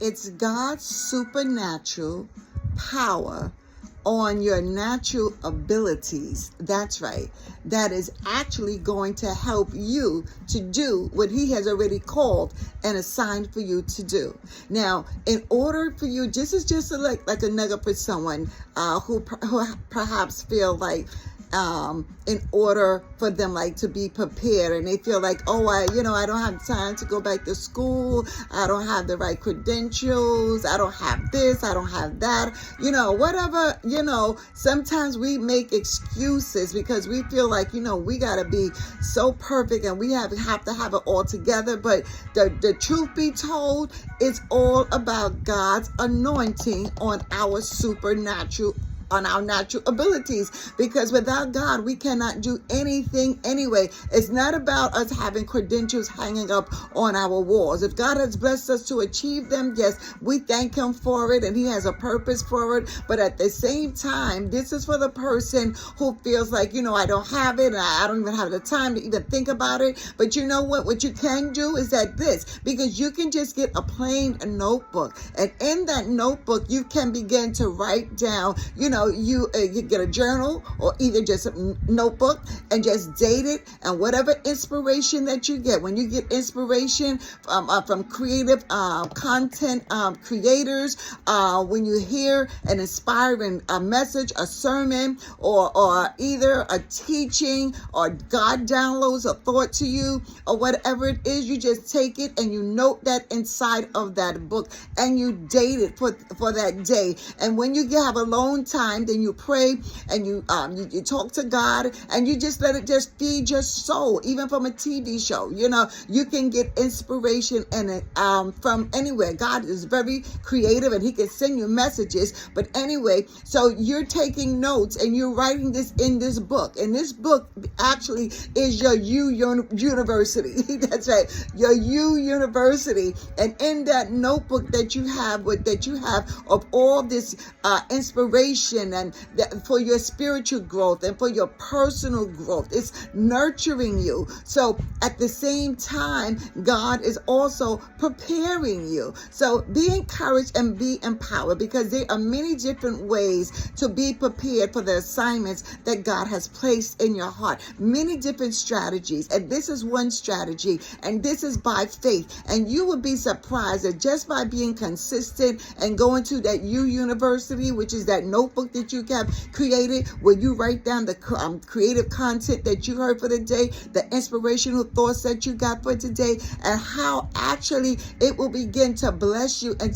It's God's supernatural power on your natural abilities. That's right. That is actually going to help you to do what he has already called and assigned for you to do. Now, in order for you, this is just like a nugget for someone who perhaps feel like in order for them like to be prepared, and they feel like, oh, I don't have time to go back to school, I don't have the right credentials, I don't have this, I don't have that, whatever, sometimes we make excuses because we feel like, we gotta be so perfect and we have to have it all together. But the truth be told, it's all about God's anointing on our supernatural, on our natural abilities, because without God we cannot do anything anyway. It's not about us having credentials hanging up on our walls. If God has blessed us to achieve them, yes, we thank him for it and he has a purpose for it. But at the same time, this is for the person who feels like, I don't have it and I don't even have the time to even think about it. But you know what you can do is because you can just get a plain notebook, and in that notebook you can begin to write down, you get a journal or either just a notebook and just date it, and whatever inspiration that you get, when you get inspiration from creative content creators, when you hear an inspiring message, a sermon, or either a teaching, or God downloads a thought to you, or whatever it is, you just take it and you note that inside of that book and you date it for that day. And when you have alone time, then you pray and you talk to God and you just let it just feed your soul. Even from a TV show, you can get inspiration and from anywhere. God is very creative and he can send you messages. But anyway, so you're taking notes and you're writing this in this book, and this book actually is your university. That's right, your university. And in that notebook that you have of all this inspiration and for your spiritual growth and for your personal growth, it's nurturing you. So at the same time, God is also preparing you. So be encouraged and be empowered, because there are many different ways to be prepared for the assignments that God has placed in your heart. Many different strategies, and this is one strategy, and this is by faith. And you will be surprised that just by being consistent and going to that university, which is that notebook that you have created, where you write down the creative content that you heard for the day, the inspirational thoughts that you got for today, and how actually it will begin to bless you and